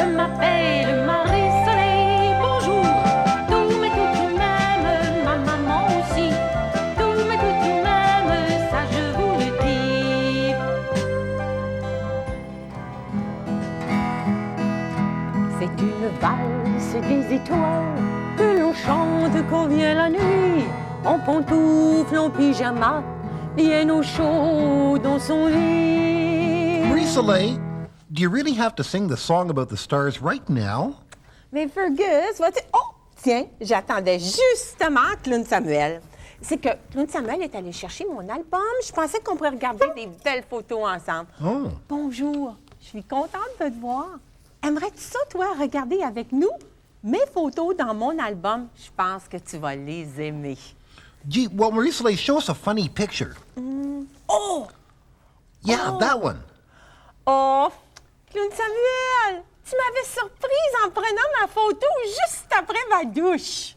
Je m'appelle Marie-Soleil, bonjour. Tous mes tout m'aiment, ma maman aussi. Tous mes tout m'aiment, ça je vous le dis. C'est une valse des étoiles que l'on chante quand vient la nuit. En pantoufles, en pyjama, bien au chaud dans son lit. Marie-Soleil, do you really have to sing the song about the stars right now? Mais Fergus, vas-tu... Oh, tiens, j'attendais justement Clown Samuel. C'est que Clown Samuel est allé chercher mon album. Je pensais qu'on pourrait regarder des belles photos ensemble. Oh. Bonjour, je suis contente de te voir. Aimerais-tu ça, toi, regarder avec nous mes photos dans mon album? Je pense que tu vas les aimer. Gee, well, Marie-Soleil, show us a funny picture. Oh! Yeah, that one. Oh! Clown Samuel! Tu m'avais surprise en prenant ma photo juste après ma douche.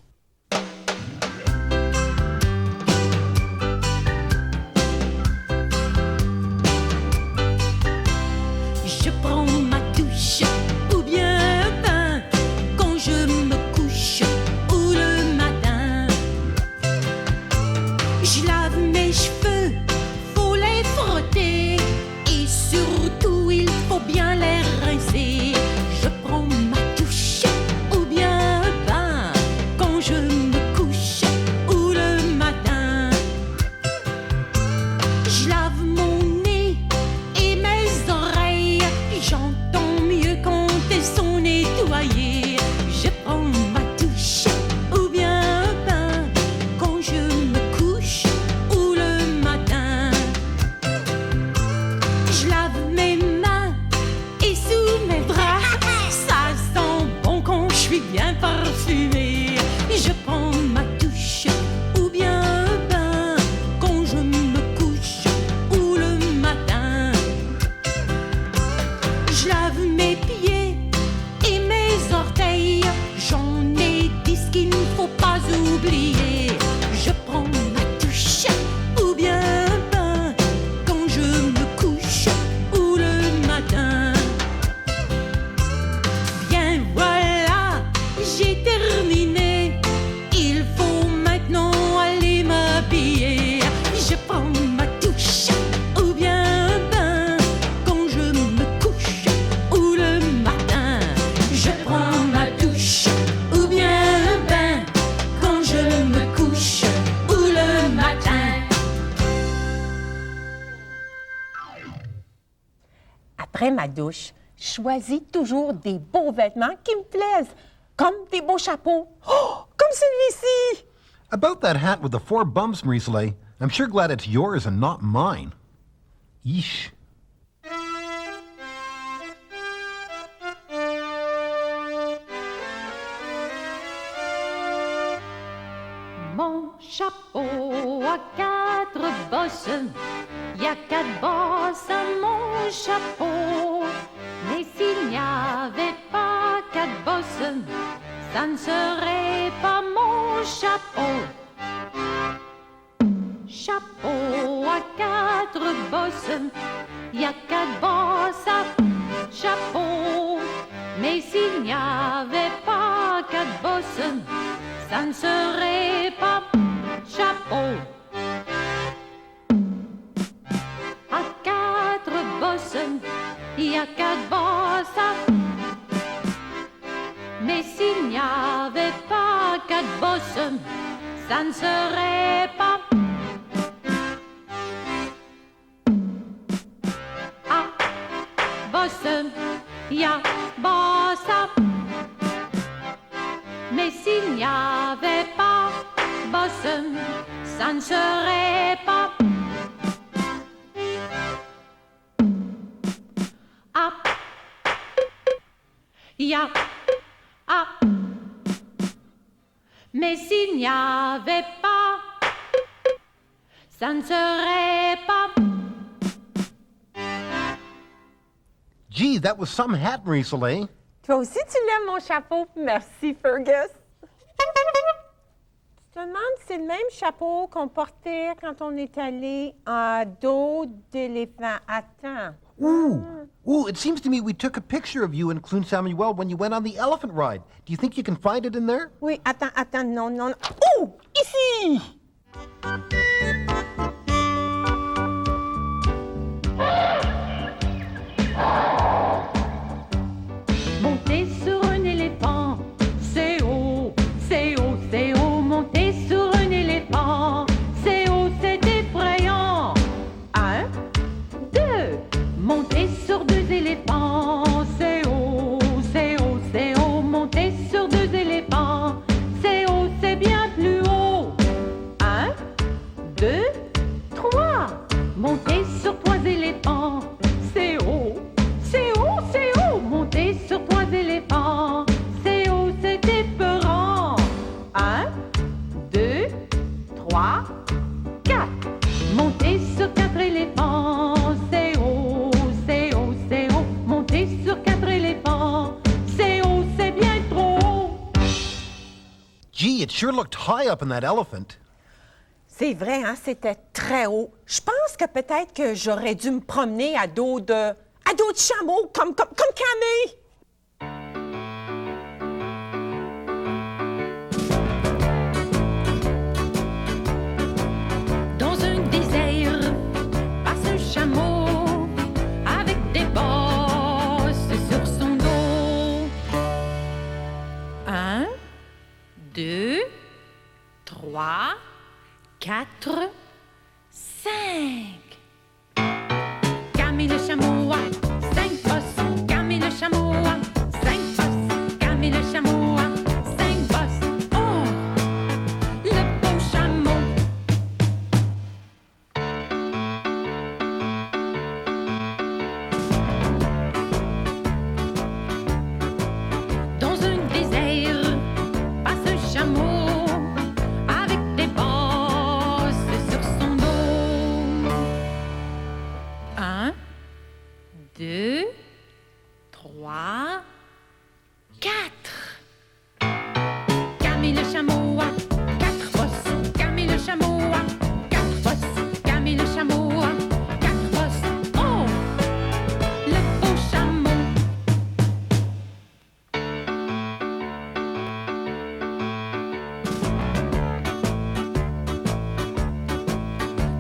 Je prends ma douche ou bien un bain quand je me couche ou le matin. Je lave mes cheveux, faut les frotter et surtout il faut bien les rincer. Je prends ma douche ou bien un bain quand je me couche ou le matin. Je lave mon nez et mes oreilles, j'entends mieux quand elles sont nettoyées. Je prends ma douche ou bien un bain quand je me couche ou le matin. Je lave mes mains et sous mes bras, ça sent bon quand je suis bien parfumée. Je prends ma douche ou bien un bain quand je me couche ou le matin. Je lave mes pieds et mes orteils, j'en ai 10 qu'il ne faut pas oublier. Je prends ma douche ou bien un bain quand je me couche ou le matin. Bien voilà, j'ai terminé, il faut maintenant aller m'habiller. Je prends ma douche ou bien un bain quand je me couche ou le matin. Je prends ma douche ou bien un bain quand je me couche ou le matin. Après ma douche, je choisis toujours des beaux vêtements qui me plaisent, comme des beaux chapeaux. Oh, comme celui-ci! About that hat with the 4 bumps, Marie-Soleil, I'm sure glad it's yours and not mine. Yeesh. Mon chapeau a 4 bosses, y a 4 bosses à mon chapeau. Mais s'il n'y avait pas 4 bosses, ça ne serait pas mon chapeau. Chapeau à 4 bosses, y a 4 bosses à chapeau. Mais s'il n'y avait pas 4 bosses, ça ne serait pas chapeau. À 4 bosses, il y a 4 bosses. Mais s'il n'y avait pas 4 bosses, ça ne serait pas à bosses, il y a bosses. Mais s'il n'y avait pas bosse, ça ne serait pas ah, ya, ah. Mais s'il n'y avait pas, ça ne serait pas. Gee, that was some hat, Marie-Soleil. Toi aussi, tu l'aimes, mon chapeau. Merci, Fergus. Tu te demandes si c'est le même chapeau qu'on portait quand on est allé en dos d'éléphant. Attends. Ooh, it seems to me we took a picture of you and Clune Samuel when you went on the elephant ride. Do you think you can find it in there? Oui, attends, non, non. Oh! Ici! Monter sur un éléphant, c'est haut, c'est haut, c'est haut. Monter sur un éléphant, c'est haut, c'est effrayant. 1, 2, monter sur 2 éléphants, c'est haut, c'est haut, c'est haut. Monter sur 2 éléphants, c'est haut, c'est bien plus haut. 1, 2, 3, monter sur 3 éléphants, c'est haut, c'est haut, c'est haut. Monter sur 3 éléphants, c'est haut, c'est épeurant. 1, 2, 3, 4. Monter sur 4 éléphants, c'est haut, c'est haut, c'est haut. Monter sur 4 éléphants, c'est haut, c'est bien trop haut. Gee, it sure looked high up in that elephant. C'est vrai, hein, c'était très haut. Je pense que peut-être que j'aurais dû me promener à dos de chameau, comme Camille. Dans un désert, passe un chameau avec des bosses sur son dos. 1, 2, 3, 4, 5. Camille le chameau a 5 bosses. Camille le chameau a 5 bosses. Camille le chameau a 5 bosses. Oh, le beau chameau. Dans un désert, passe un chameau avec des bosses sur son dos. 1, 2, 3, 4. Camille le chameau a 4 bosses. Camille le chameau a 4 bosses. Camille le chameau a 4 bosses. Oh, le beau chameau.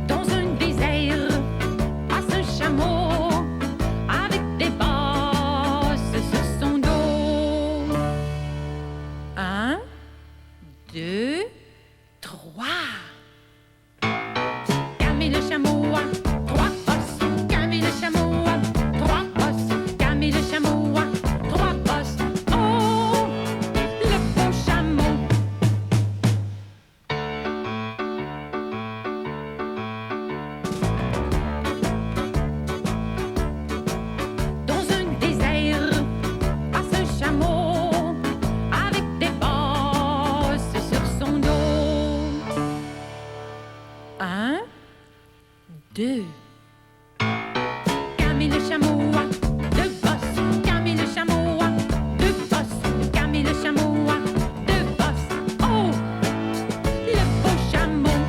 Dans un désert, passe un chameau avec des bosses sur son dos. 1, 2, 3. Camille le chameau a 3 bosses. Camille le chameau a 3 bosses. Camille le chameau a 3 bosses. Oh, le beau chameau. Dans un désert, passe un chameau avec des bosses sur son dos. 1, 2. Camille le chameau a 2 bosses. Camille le chameau a 2 bosses. Camille le chameau a 2 bosses. Oh, le beau chameau.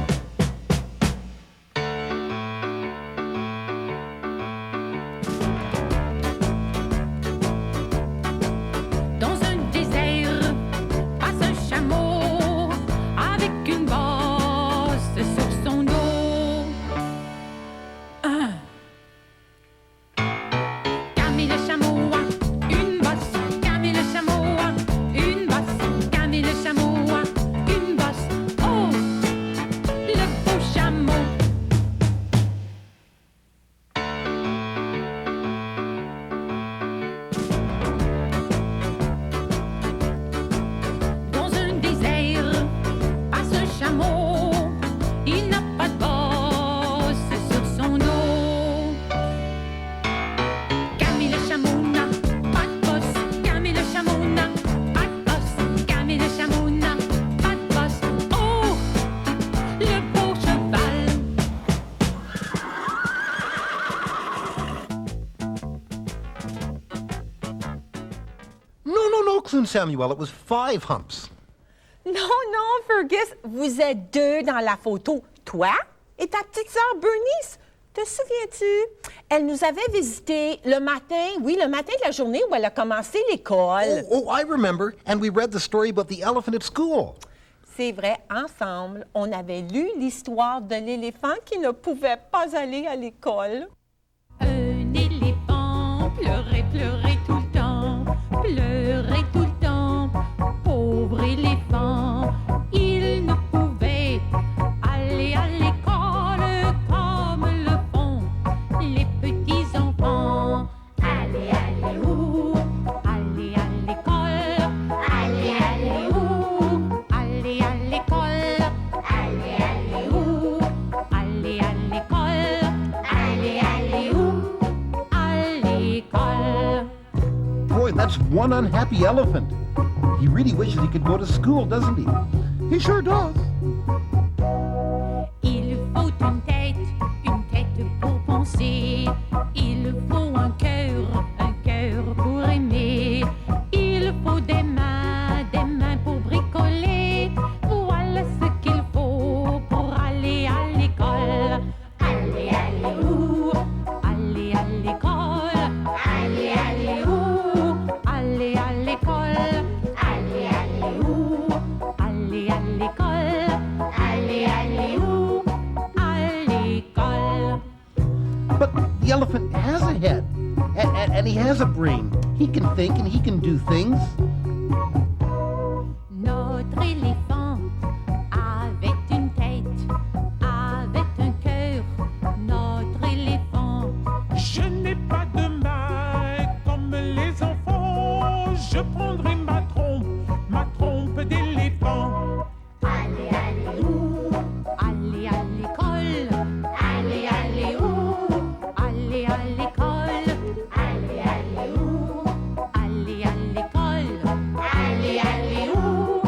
Dans un désert, passe un chameau avec une bosse sur son dos. 1. Camille le chameau a une bosse. Camille le chameau a une bosse. Camille le chameau a une bosse. Oh, le beau chameau. Dans un désert, passe un chameau. Il n'a pas de bosse sur son dos. Camille le chameau n'a pas de bosse. Camille le chameau n'a pas de bosse. Camille le chameau n'a pas de bosse. Oh, le beau cheval. No, Clune Samuel, it was 5 humps. Non, Fergus, vous êtes 2 dans la photo. Toi et ta petite sœur Bernice. Te souviens-tu? Elle nous avait visité le matin, oui, le matin de la journée où elle a commencé l'école. Oh, I remember. And we read the story about the elephant at school. C'est vrai, ensemble, on avait lu l'histoire de l'éléphant qui ne pouvait pas aller à l'école. Un éléphant pleurait, pleurait tout le temps, pleurait tout le temps. Pauvre éléphant, il ne pouvait aller à l'école comme le font les petits enfants. Allez, allez, où? Allez à l'école. Allez, allez, où? Allez à l'école. Allez, allez, où? Allez à l'école. Allez, allez, où? À l'école. Boy, that's one unhappy elephant. He really wishes he could go to school, doesn't he? He sure does. Il faut une tête pour penser. Il faut un cœur pour aimer. Il faut des mains pour bricoler. Voilà ce qu'il faut pour aller à l'école. Allez, allez, où? Allez à l'école. Allez, allez, où? Allez à l'école. Allez, allez, où? Allez à l'école. Allez, allez, où? À l'école. But the elephant has a head, and he has a brain. He can think and he can do things. Notre éléphant avait une tête, avait un cœur. Notre éléphant. Je n'ai pas de main comme les enfants. Je prendrai ma trompe d'éléphant. Allez, allez, où? Allez à l'école. Allez, allez, où? Allez à l'école. Allez, allez, où? Allez à l'école. Allez, allez, où?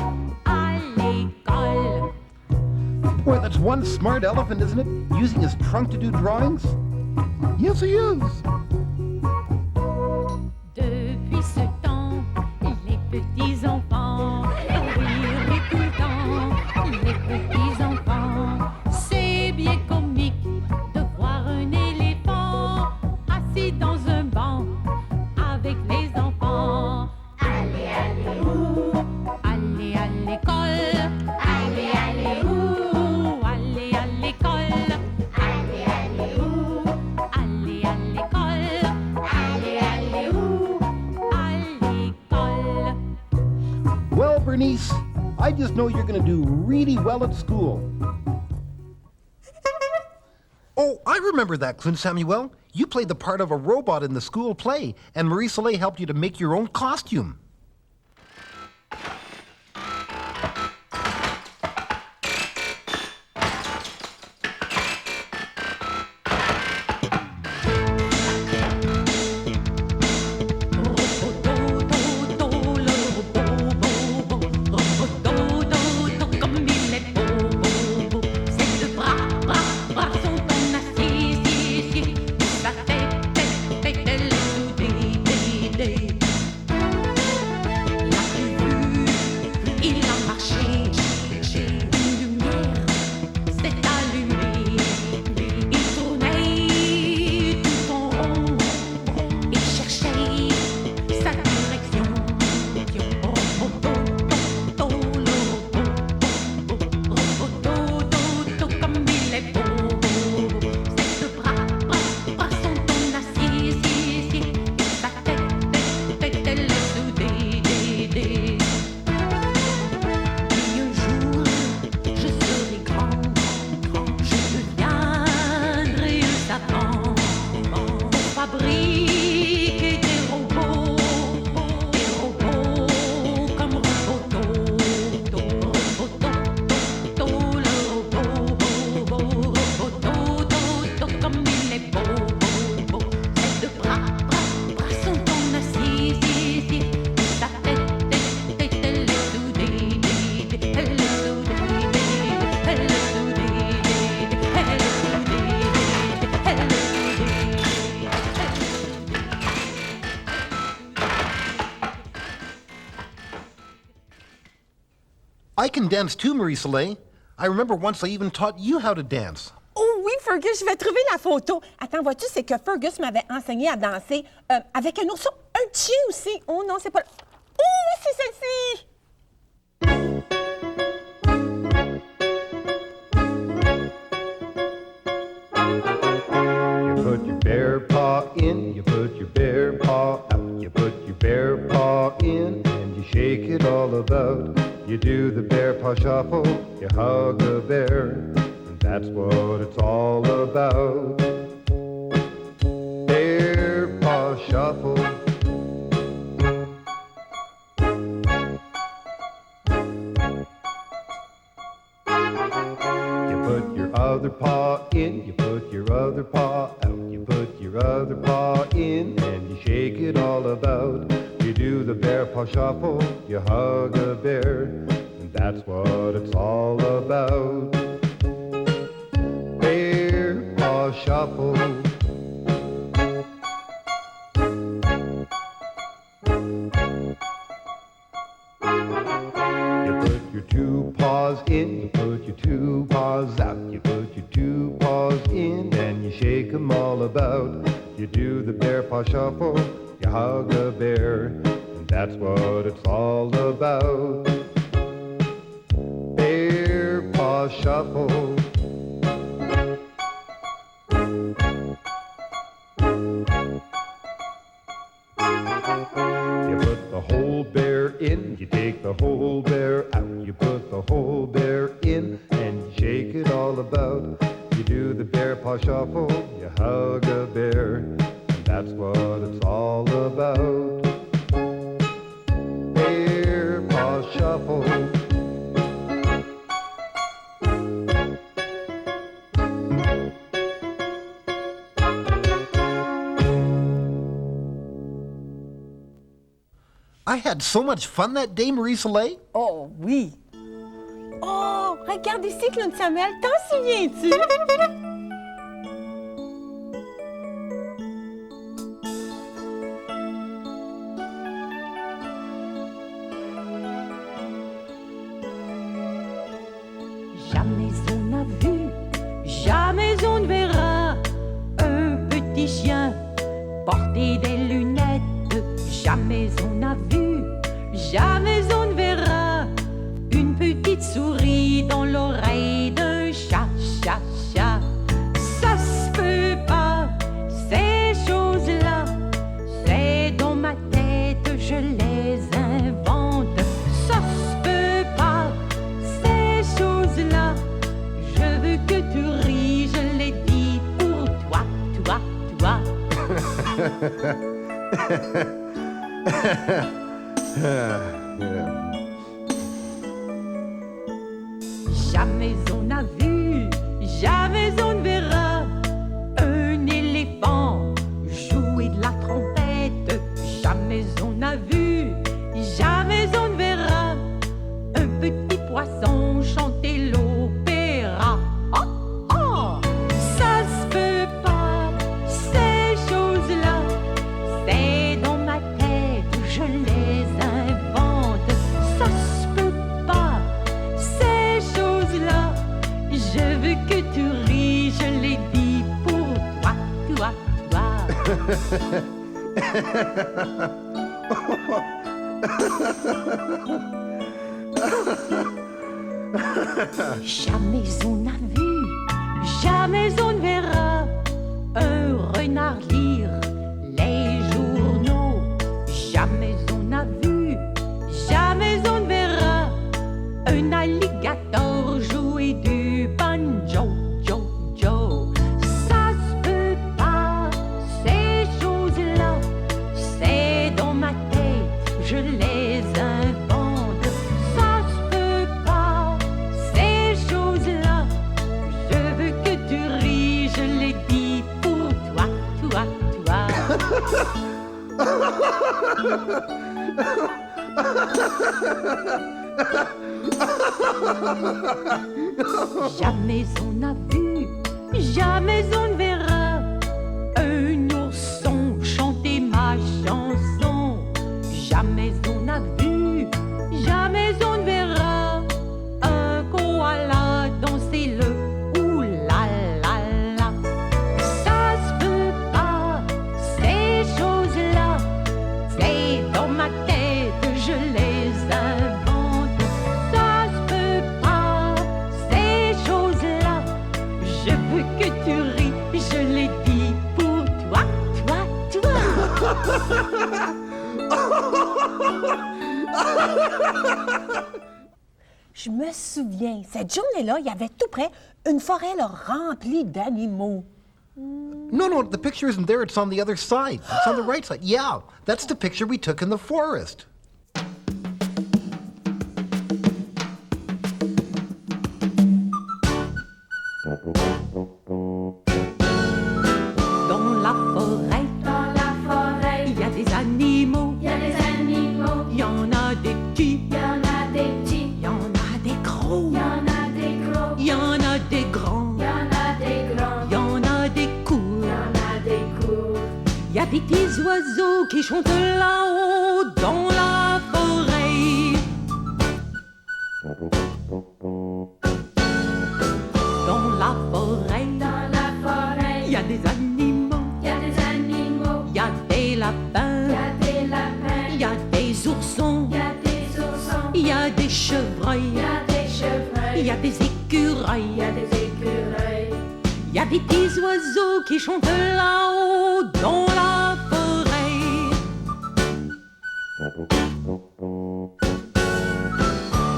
À l'école. Boy, that's one smart elephant, isn't it? Using his trunk to do drawings? Yes, he is. Depuis ce temps, les petits enfants riraient tout le temps. Les petits enfants, c'est bien comique de voir un éléphant assis dans un banc avec les enfants. Allez, allez, où? Allez à l'école. Allez, allez, où? Allez à l'école. Allez, allez, où? Allez à l'école. Allez, allez, où? À l'école. Well, Bernice, I just know you're going to do really well at school. Oh, I remember that, Clune Samuel. You played the part of a robot in the school play, and Marie Soleil helped you to make your own costume. Comme il est beau, ses deux bras sont en acier, sa tête, elle est soudée. L'as-tu vu? Il a marché, une lumière s'est allumée. Il tournait tout en rond, il cherchait sa direction. Comme il est beau, ses deux bras sont en acier, sa tête, elle est soudée. Et un jour, je serai grand, je deviendrai un savant pour fabriquer des robots comme Roboto, comme il est beau. Ses deux bras sont en acier, sa tête, elle est soudée. Elle est soudée, elle est soudée, elle est soudée, elle est soudée. I can dance too, Marie Soleil. I remember once I even taught you how to dance. Oh oui, for Fergus, je vais trouver la photo. Attends, vois-tu, c'est que Fergus m'avait enseigné à danser avec un ourson, un chien aussi. Oh non, c'est pas... Oh, c'est celle-ci! You put your bare paw in, you put your bare paw out. You put your bare paw in and you shake it all about. You do the bear paw shuffle, you hug a bear, and that's what it's all about. Bear paw shuffle. You put your other paw in, you put your other paw out. You put your other paw in and you shake it all about. You do the bear paw shuffle, you hug a bear, and that's what it's all about. Bear paw shuffle. You put your two paws in, you put your two paws out. You put your two paws in and you shake them all about. You do the bear paw shuffle, you hug a bear, and that's what it's all about. Bear paw shuffle. You put the whole bear in, you take the whole bear out. You put the whole bear in and you shake it all about. You do the bear paw shuffle, you hug a bear, and that's what it's all about. Bear paw shuffle. I had so much fun that day, Marie Soleil. Oh, oui. Oh, regarde ici, Clown Samuel, t'en souviens-tu? Jamais on n'a vu, jamais on ne verra un petit chien porter des lunettes. Jamais on n'a vu, jamais on ne verra une petite souris dans l'oreille d'un chat, chat, chat. Ça se peut pas, ces choses-là, c'est dans ma tête, je les invente. Ça se peut pas, ces choses-là, je veux que tu ris, je les dis pour toi, toi, toi. Jamais on a vu, jamais on ne verra un éléphant jouer de la trompette. Jamais on a vu, jamais on ne verra un petit poisson chanter l'opéra. Oh, oh, ça se peut pas, ces choses-là, c'est dans ma tête, je les invente. Ça se peut pas, ces choses-là, je veux que tu ris, je les dis pour toi, toi, toi. Jamais on a vu, jamais on ne verra un renard lire les journaux. Jamais on a vu, jamais on ne verra un alligator jouer du banjo, jo, jo. Ça se peut pas, ces choses-là, c'est dans ma tête, je les invente. Ça se peut pas, ces choses-là, je veux que tu ris, je les dis pour toi, toi, toi. Jamais on a vu, jamais on ne verra un ourson chanter ma chanson. Jamais on a vu, jamais on ne verra un koala danser le oula la la. Je me souviens, cette journée-là, il y avait tout près une forêt là, remplie d'animaux. No, the picture isn't there. It's on the other side. It's on the right side. Yeah, that's the picture we took in the forest. Dans la forêt, il y a des animaux. Il y en a des petits, il y en a des gros, il y en a des grands, il y en a des courts. Il y a des petits oiseaux qui chantent là-haut dans la forêt. Dans la forêt, il y a des animaux. Il y a des lapins, il y a des oursons, il y a des chevreuils, il y a des écureuils. Il y a des petits oiseaux qui chantent là-haut dans la forêt.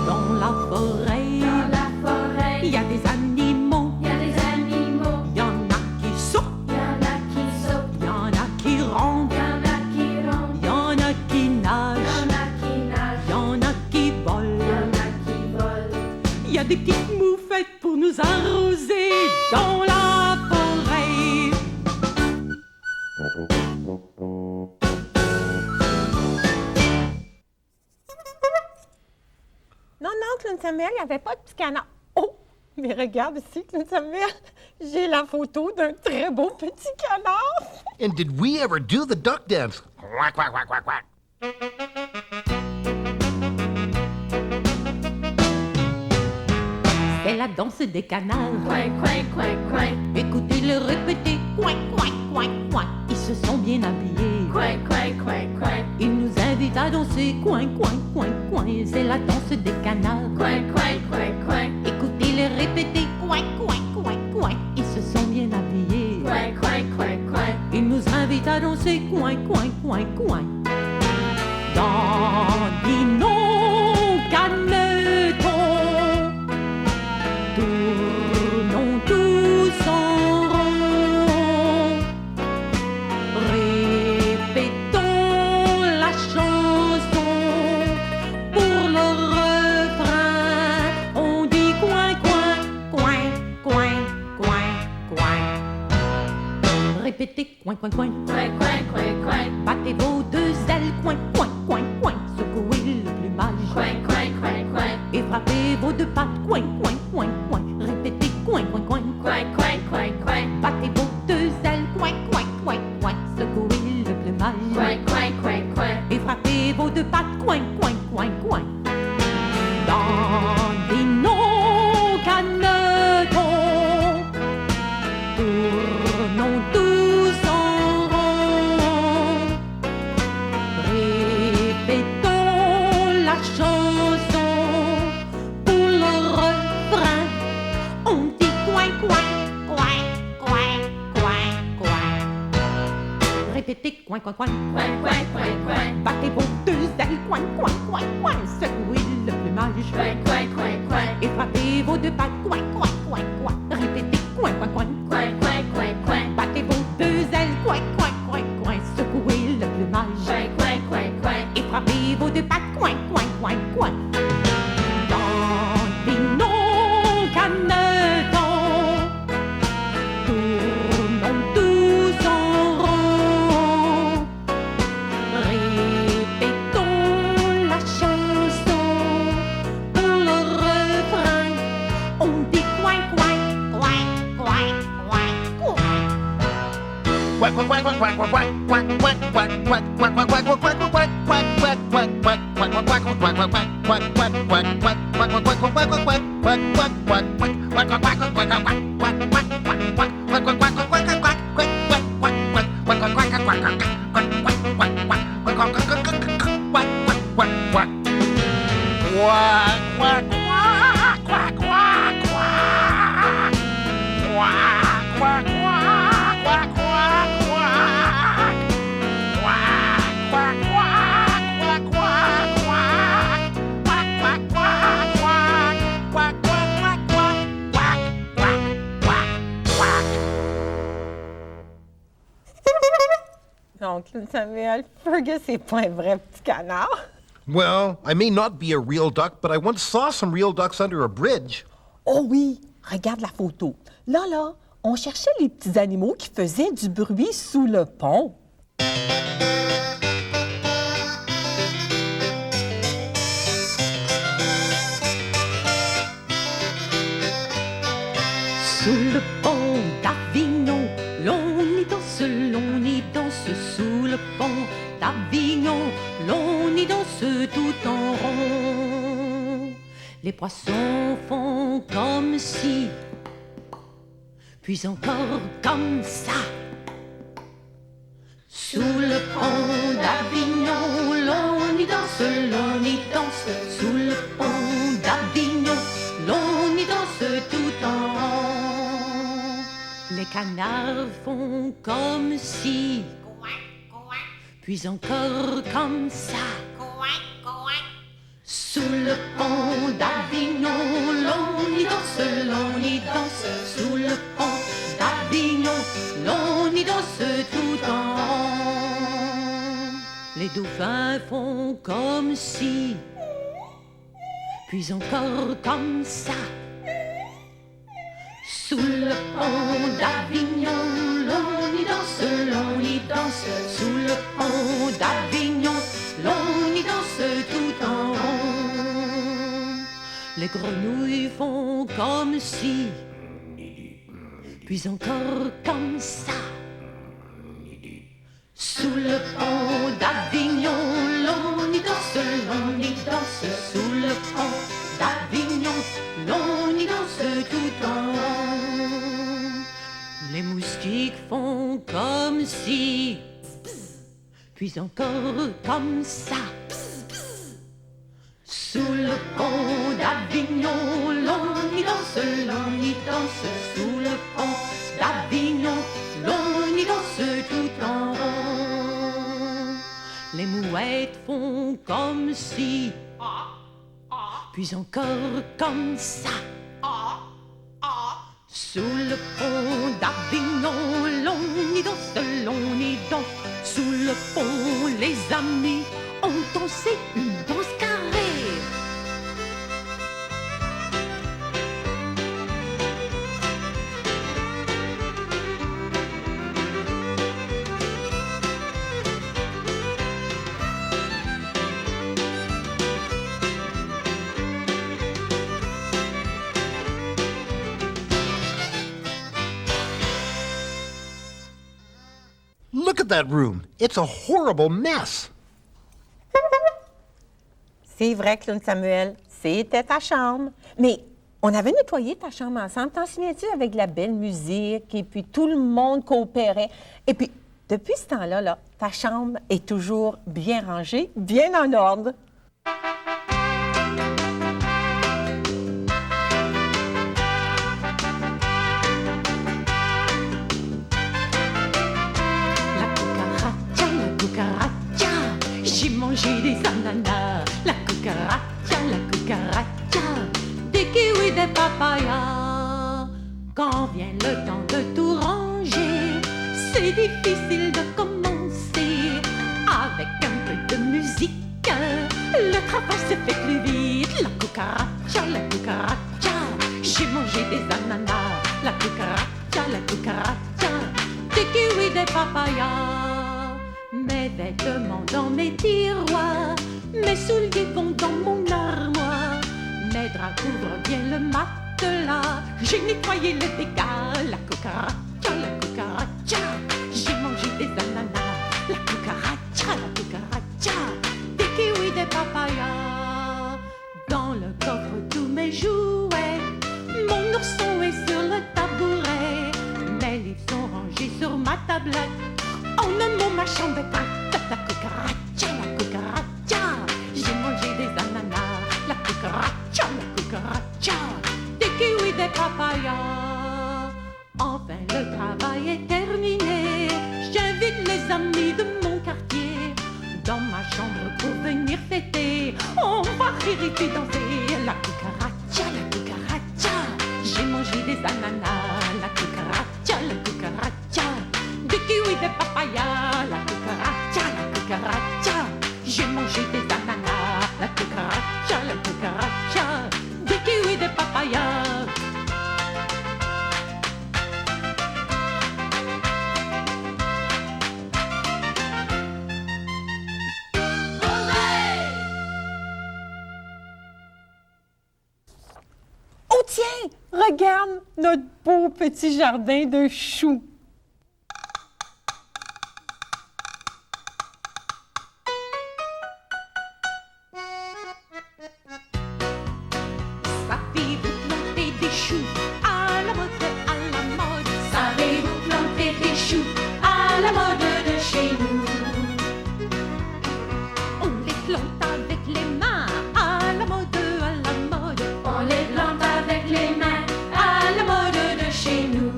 Dans la forêt, il y a des animaux. Il y en a qui sautent, il y en a qui rampent, il y en a qui nagent, il y en a qui volent. Il y a des petites moufettes pour nous arroser dans la forêt. Non, Clown Samuel, il n'y avait pas de petit canard. Oh, mais regarde ici, Clown Samuel, j'ai la photo d'un très beau petit canard. And did we ever do the duck dance? Quack, quack, quack, quack, quack. C'est la danse des canards. Écoutez-le répéter. Coin, coin, coin, coin. Ils se sont bien habillés. Ils nous invitent à danser. Coin, coin, coin, coin. C'est la danse des canards. Écoutez-le répéter. Coin, coin, coin, coin. Ils se sont bien habillés. Ils nous invitent à danser. Coin, coin, coin, coin. Dans Dinon, Caneton. Tournons tous en rond, répétons la chanson. Pour le refrain, on dit coin, coin, coin, coin, coin, coin. Répétez coin, coin, coin. Battez vos deux ailes, coin, coin, coin, coin. Secouez le plumage. Et frappez vos deux pattes, coin, coin, coin, coin. Répétez coin, coin, coin. Battez vos deux ailes, coin, coin, coin, coin. Secouez le plumage. Et frappez vos deux pattes, coin, coin, coin, coin. Dans des noms canetons, tournons tous en rond. Répétons la chanson. Pour le refrain, on dit coin, coin, coin, coin, coin, coin. Répétez coin, coin, coin. Battez vos deux ailes, coin, coin, coin, coin. Secouez le plumage. Et frappez vos deux pattes, coin, coin, coin, coin. Répétez coin, coin, coin. Battez vos deux ailes, coin, coin, coin, coin. Secouez le plumage. Et frappez vos deux pattes, coin, coin, coin, coin. Dans des noms canetons, tournons tous en rond. Répétons la chanson. Pour le refrain, on dit coin, coin, coin, coin, coin, coin. Quack, quack, quack, quack, quack, quack, quack. Claude Samuel. Fergus, c'est pas un vrai petit canard. Well, I may not be a real duck, but I once saw some real ducks under a bridge. Oh oui, regarde la photo. Là, on cherchait les petits animaux qui faisaient du bruit sous le pont. Sous le pont d'Avignon, l'on y danse sous le pont d'Avignon, l'on y danse tout en rond. Les poissons font comme si, puis encore comme ça. Sous le pont d'Avignon, l'on y danse sous le pont d'Avignon, l'on y danse tout en rond. Les canards font comme si, puis encore comme ça. Sous le pont d'Avignon, l'on y danse sous le pont d'Avignon, l'on y danse tout en rond. Les dauphins font comme si, puis encore comme ça. Sous le pont d'Avignon, l'on y danse sous le pont d'Avignon, l'on y danse tout en rond. Les grenouilles font comme si, puis encore comme ça. Sous le pont d'Avignon, l'on y danse sous le pont d'Avignon, l'on y danse tout en rond. Les moustiques font comme si, puis encore comme ça. Sous le pont d'Avignon, l'on y danse sous le pont d'Avignon, l'on y danse tout en rond. Les mouettes font comme si, puis encore comme ça. Sous le pont d'Avignon, l'on y danse sous le pont, les amis ont dansé une danse carrée. Look at that room. It's a horrible mess. C'est vrai, Claude Samuel, c'était ta chambre. Mais on avait nettoyé ta chambre ensemble, t'en souviens-tu, avec de la belle musique, et puis tout le monde coopérait. Et puis, depuis ce temps-là, ta chambre est toujours bien rangée, bien en ordre. La cucaracha, j'ai mangé des ananas. La cucaracha, des kiwis, des papayas. Quand vient le temps de tout ranger, c'est difficile de commencer. Avec un peu de musique, le travail se fait plus vite. La cucaracha, j'ai mangé des ananas. La cucaracha, des kiwis, des papayas. Mes vêtements dans mes tiroirs, mes souliers vont dans mon armoire. Mes draps couvrent bien le matelas, j'ai nettoyé les dégâts. La cucaracha, j'ai mangé des ananas. La cucaracha, des kiwis, des papayas. Dans le coffre tous mes jouets, mon ourson est sur le tabouret. Mes livres sont rangés sur ma tablette. En un mot, ma chambre est prête. La cucaracha, j'ai mangé des ananas. La cucaracha, des kiwis, des papayas. Enfin, le travail est terminé. J'invite les amis de mon quartier dans ma chambre pour venir fêter. On va rire et puis danser. La cucaracha, j'ai mangé des ananas. La cucaracha, des kiwis, des papayas. La cucaracha. Regarde notre beau petit jardin de choux. Savez-vous planter des choux à la mode, à la mode? Savez-vous planter des choux à la mode de chez nous? On les plante avec les mains à la mode, à la mode. On les plante avec les mains à la mode de chez nous.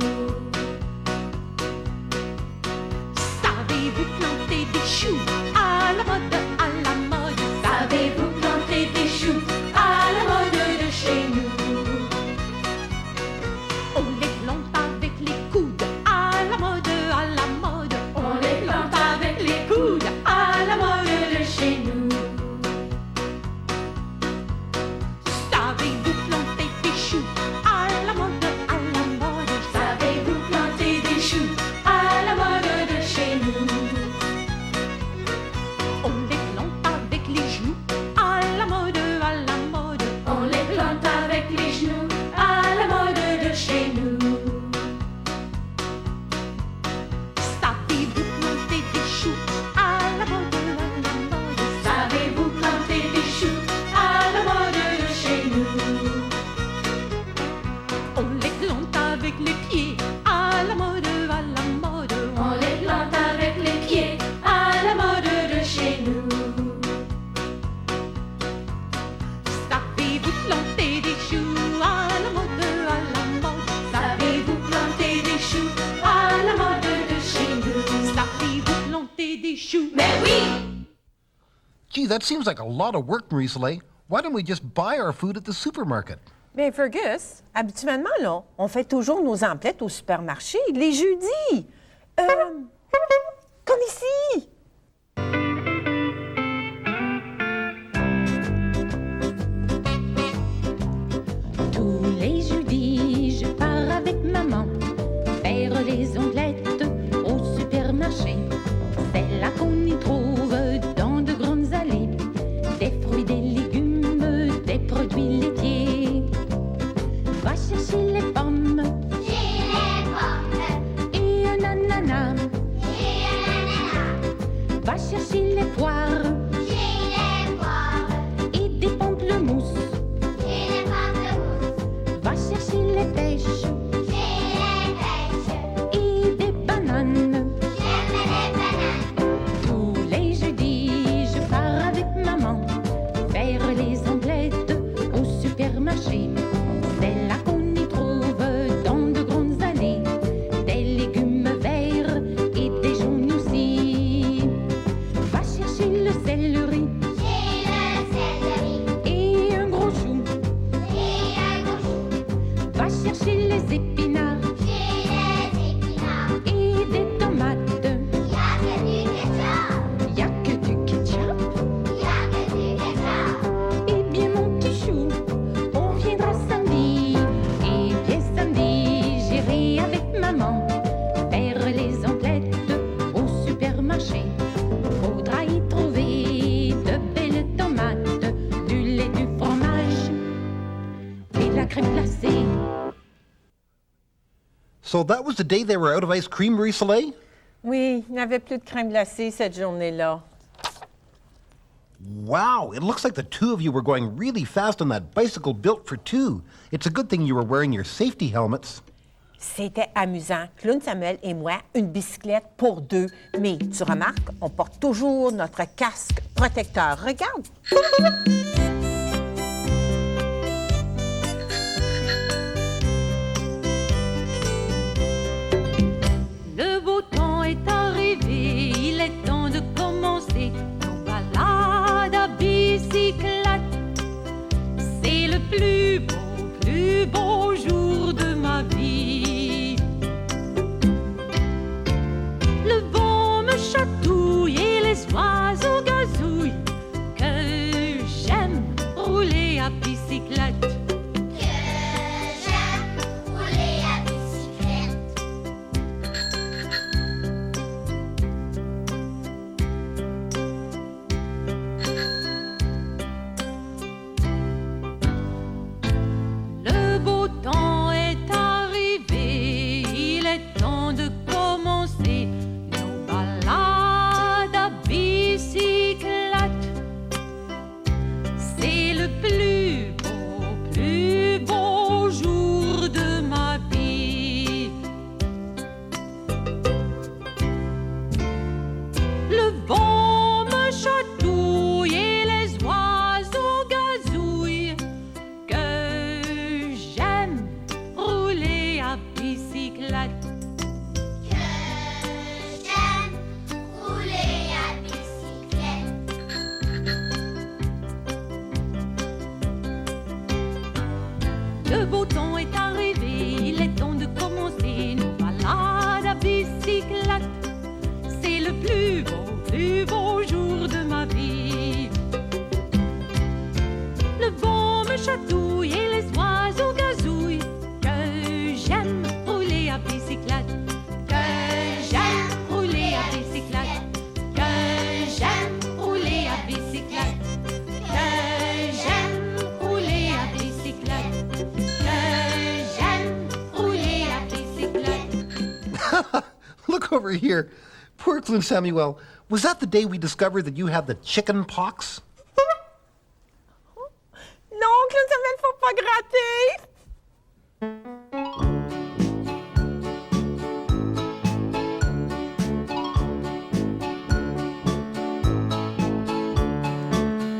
Savez-vous planter des choux à la mode, à la mode? Savez-vous planter des choux à la mode de chez nous? On les plante avec les coudes à la mode, à la mode. On les plante avec les coudes à la mode de chez nous. Savez-vous planter des choux à la mode, à la mode? Savez-vous planter des choux à la mode de chez nous? On les plante avec les genoux à la mode, à la mode. On les plante avec les genoux à la mode de chez nous. Savez-vous planter des choux à la mode, à la mode? Savez-vous planter des choux à la mode de chez nous? On les plante avec les pieds à la mode, à la mode. On les plante avec les pieds à la mode de chez nous. Savez-vous planter des choux à la mode, à la mode? Savez-vous planter des choux à la mode de chez nous? Savez-vous planter des choux? Mais oui! Gee, that seems like a lot of work, Marie-Soleil. Why don't we just buy our food at the supermarket? Bien, Fergus, habituellement, là, on fait toujours nos emplettes au supermarché les jeudis. Comme ici. Tous les jeudis, je pars avec maman faire les onglettes au supermarché. C'est là qu'on y trouve dans de grandes allées des fruits, des légumes, des produits laitiers. Va chercher les pommes et un ananas. Va chercher les poires et des pamplemousses. Va chercher les pêches et des bananes. Tous les jeudis, je pars avec maman faire les emplettes au supermarché. C'est là qu'on y trouve dans de grandes allées des légumes verts et des jaunes aussi. Va chercher le céleri et un gros chou. Va chercher les épinards et des tomates. Y a que du ketchup. Eh bien mon petit chou, on viendra samedi. Et bien samedi, j'irai avec maman faire les emplettes au supermarché. Faudra y trouver de belles tomates, du lait, du fromage et de la crème glacée. So that was the day they were out of ice cream, Marie-Soleil? Oui, il n'y avait plus de crème glacée cette journée-là. Wow, it looks like the two of you were going really fast on that bicycle built for two. It's a good thing you were wearing your safety helmets. C'était amusant. Clown Samuel et moi, une bicyclette pour deux. Mais tu remarques, on porte toujours notre casque protecteur. Regarde! Le beau temps est arrivé, il est temps de commencer nos balades à bicyclette. C'est le plus beau jour de ma vie. Le vent me chatouille et les oiseaux gazouillent que j'aime. Le beau temps est arrivé, il est temps de commencer nos balades à bicyclette. C'est le plus beau jour de ma vie. Le vent me chatouille et les oiseaux gazouillent. Que j'aime rouler à bicyclette. Que j'aime rouler à bicyclette. Que j'aime rouler à bicyclette. Que j'aime rouler à bicyclette. Que j'aime rouler à bicyclette. Look over here. Poor Clune Samuel. Was that the day we discovered that you had the chicken pox? Non, Claude Samuel, faut pas gratter!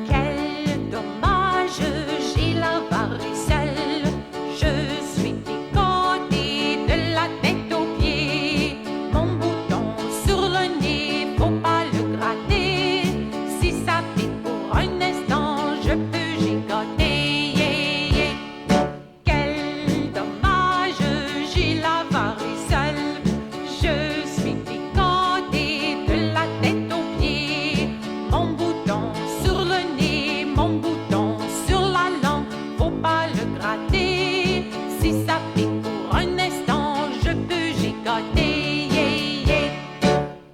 Quel dommage, j'ai la varicelle. Je suis picotée de la tête aux pieds. Mon bouton sur le nez, faut pas le gratter. Si ça pique pour un instant, je peux gigoter. Yeah, yeah. Quel dommage, j'ai la varicelle. Je suis picotée de la tête aux pieds. Mon bouton sur le nez, mon bouton sur la langue, faut pas le gratter. Si ça pique pour un instant, je peux gigoter. Yeah, yeah.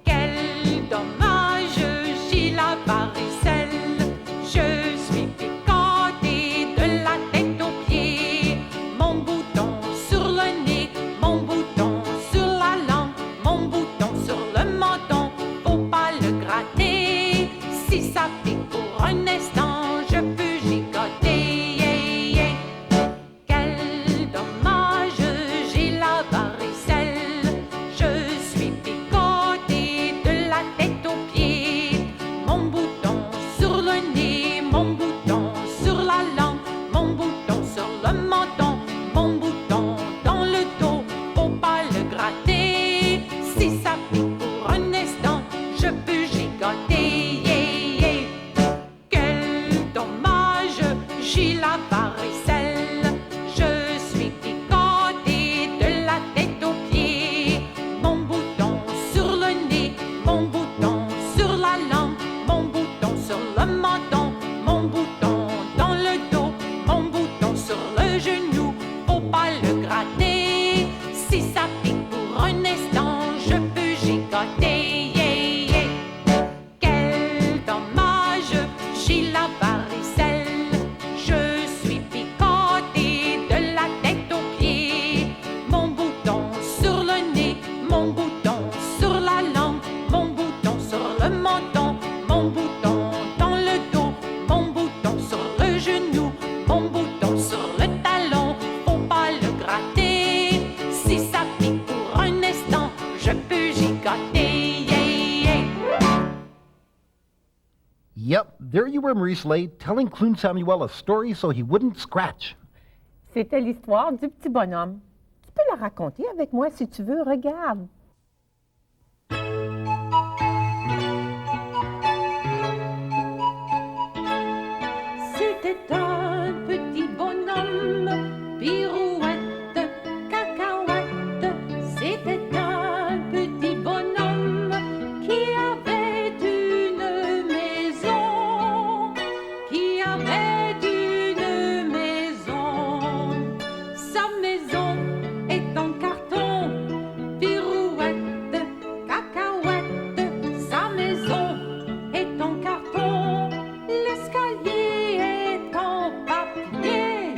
Quel dommage, j'ai la varicelle. Je suis picotée de la tête aux pieds. Mon bouton sur le nez, mon bouton sur la langue, mon bouton sur le menton, faut pas le gratter. Si ça pique pour un instant, je peux gigoter. Yeah, yeah. Quel dommage, j'ai la varicelle. Je suis picotée de la tête aux pieds. Mon bouton sur le nez, mon bouton sur la langue, mon bouton sur le menton, mon bouton dans le dos, faut pas le gratter. Si ça pique pour un instant, je peux gigoter. Yeah, yeah. Quel dommage, j'ai la varicelle. Je suis picotée de la tête aux pieds. Mon bouton sur le nez, mon bouton sur la langue, mon bouton sur le menton, mon bouton dans le dos, mon bouton sur le genou, faut pas le gratter. Si ça pique pour un instant, je peux gigoter. Yeah, yeah. Quel dommage, j'ai la varicelle. Je suis picotée de la tête aux pieds. Mon bouton sur le nez, mon bouton sur la langue, mon bouton sur le menton, mon bouton dans le dos, mon bouton sur le genou, mon bouton sur le talon, faut pas le gratter. Si ça pique pour un instant, je peux gigoter. Yeah, yeah. Yep, there you were, Marie Soleil, telling Clune Samuel a story so he wouldn't scratch. C'était l'histoire du petit bonhomme. Tu peux la raconter avec moi si tu veux, regarde. C'était un petit bonhomme, pirouette, cacahuète. C'était un petit bonhomme qui avait une maison, qui avait une maison. Sa maison est en carton, pirouette, cacahuète. Sa maison est en carton, l'escalier est en papier,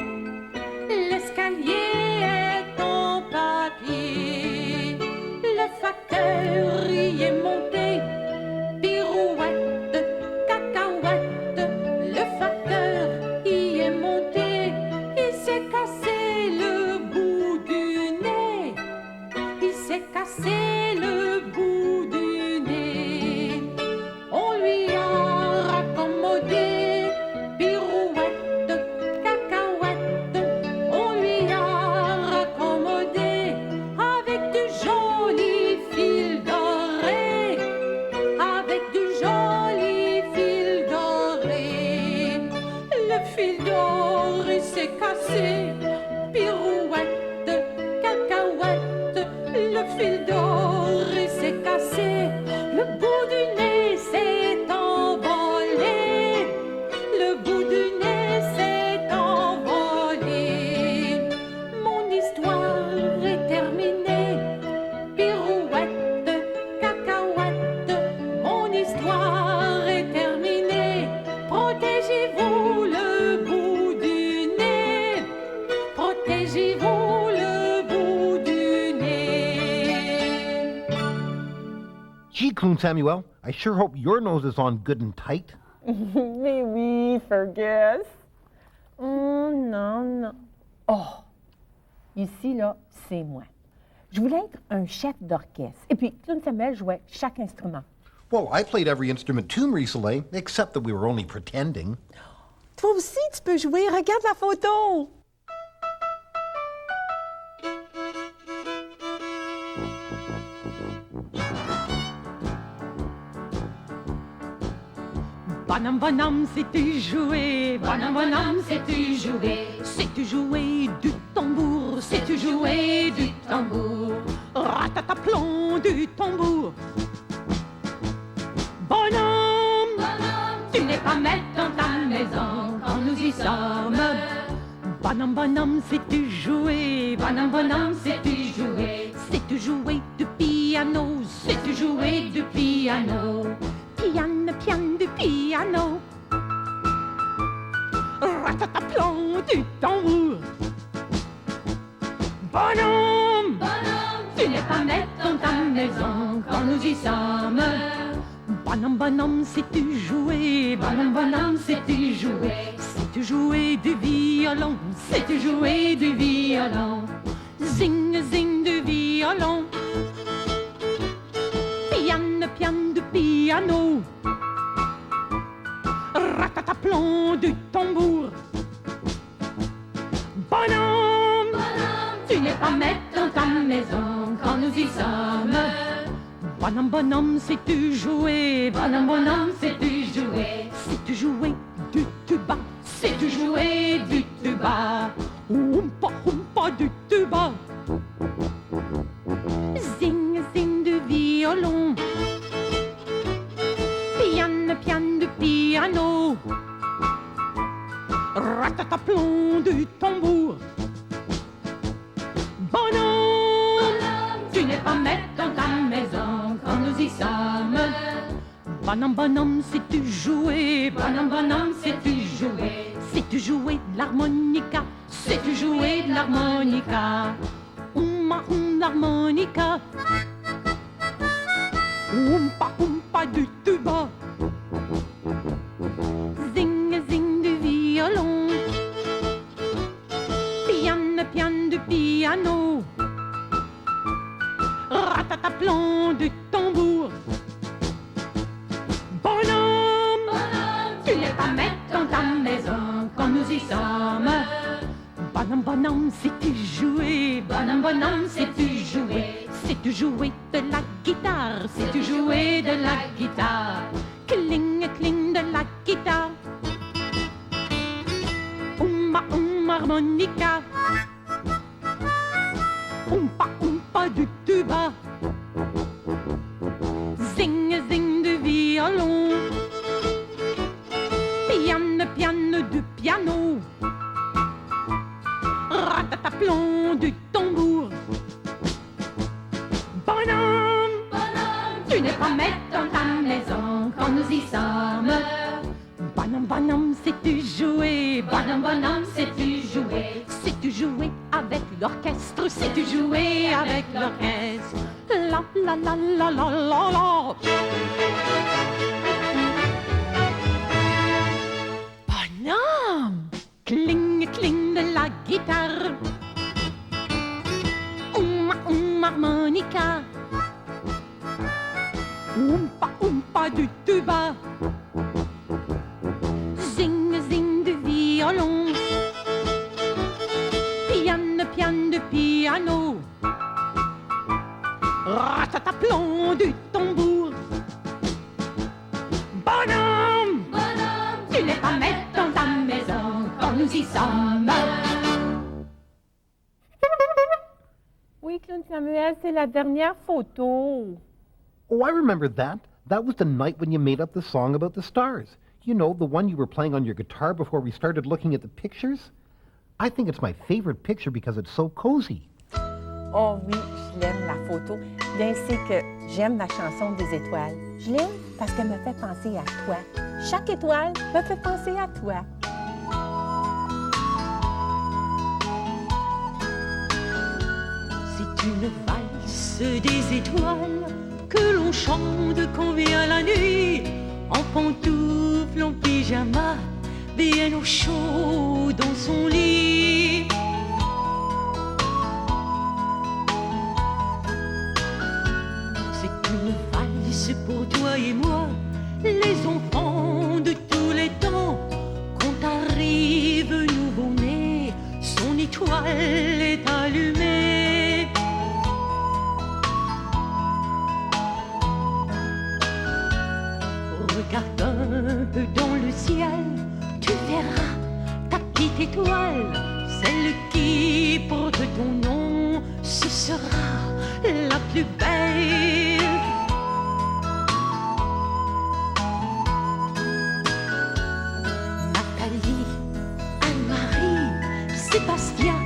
l'escalier est en papier. Le facteur y est monté, pirouette, cacahuète. Le facteur y est monté, il s'est cassé le bout du nez, il s'est cassé le bout du nez. On lui a raccommodé, pirouette, cacahuète. On lui a raccommodé avec du joli fil d'oreiller. Clune Samuel. I sure hope your nose is on good and tight. Mais oui, Fergus. Non, non. Oh, ici, là, c'est moi. Je voulais être un chef d'orchestre. Et puis, Clune Samuel jouait chaque instrument. Well, I played every instrument too, Marie-Soleil, except that we were only pretending. Toi aussi, tu peux jouer. Regarde la photo. Bonhomme, bonhomme, sais-tu jouer? Bonhomme, bonhomme, sais-tu jouer? Sais-tu jouer du tambour? Sais-tu jouer du tambour? Ratataplon du tambour. Bonhomme, tu n'es pas maître dans ta maison quand nous y sommes. Bonhomme, bonhomme, sais-tu jouer? Bonhomme, bonhomme, sais-tu jouer? Sais-tu jouer du piano? Sais-tu jouer du piano? Piano, piano, du piano. Ratataplon du tambour. Bonhomme, tu n'es pas maître dans ta maison quand nous y sommes. Bonhomme, bonhomme, sais-tu jouer? Bonhomme, bonhomme, sais-tu jouer? Sais-tu jouer du violon? Sais-tu jouer du violon? Zing, zing du violon. Piano, piano du piano. Ratataplon du tambour. Bonhomme, tu n'es pas maître dans ta maison quand nous y sommes. Bonhomme, bonhomme, sais-tu jouer? Bonhomme, bonhomme, sais-tu jouer? Sais-tu jouer du tuba? Sais-tu jouer du tuba? Oumpa du tuba. Zing, zing du violon. Piano, piano du piano. Ratataplon du tambour. Bonhomme, tu n'es pas maître dans ta maison quand nous y sommes. Bonhomme, bonhomme, sais-tu jouer? Bonhomme, bonhomme, sais-tu jouer? Sais-tu jouer de l'harmonica? Sais-tu jouer de l'harmonica? L'harmonica. Oumpa du tuba. Zing, zing du violon. Piano, piano du piano. Ratataplon du tambour. Bonhomme, tu n'es pas maître dans ta maison quand nous y sommes. Bonhomme, bonhomme, sais-tu jouer? Bonhomme, bonhomme, sais-tu jouer? Sais-tu jouer de la guitare? Sais-tu jouer de la guitare? Cling, cling de la guitare. Harmonica. Oumpa du tuba. Zing, zing du violon. Piano, piano du piano. Ratataplon du tambour. Bonhomme, tu n'es pas maître dans ta maison quand nous y sommes. Bonhomme, bonhomme, sais-tu jouer? Bonhomme, bonhomme, sais-tu jouer? Sais-tu jouer avec l'orchestre? Sais-tu jouer avec l'orchestre? La la la la la la la. Bonhomme, cling cling de la guitare. Harmonica. Oumpa du tuba. Zing zing du violon. Piano piano du piano. Ratataplon du tambour. Bonhomme, tu n'es pas maître dans ta maison quand nous y sommes. Oui, Clune Samuel, c'est la dernière photo. Oh, I remember that. That was the night when you made up the song about the stars. You know, the one you were playing on your guitar before we started looking at the pictures? I think it's my favorite picture because it's so cozy. Oh oui, je l'aime, la photo. Bien, c'est que j'aime la chanson des étoiles. Je l'aime parce qu'elle me fait penser à toi. Chaque étoile me fait penser à toi. C'est une valse des étoiles que l'on chante quand vient la nuit, en pantoufles, en pyjama, bien au chaud dans son lit. C'est une valse pour toi et moi, les enfants de tous les temps. Quand arrive nouveau-né, son étoile est allumée. Regarde un peu dans le ciel, tu verras ta petite étoile, celle qui porte ton nom, ce sera la plus belle. Nathalie, Anne-Marie, Sébastien,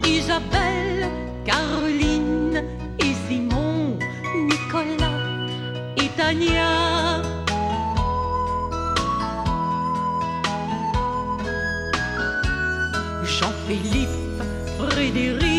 Isabelle, Caroline et Simon, Nicolas et Tania. Jean-Philippe, Frédéric,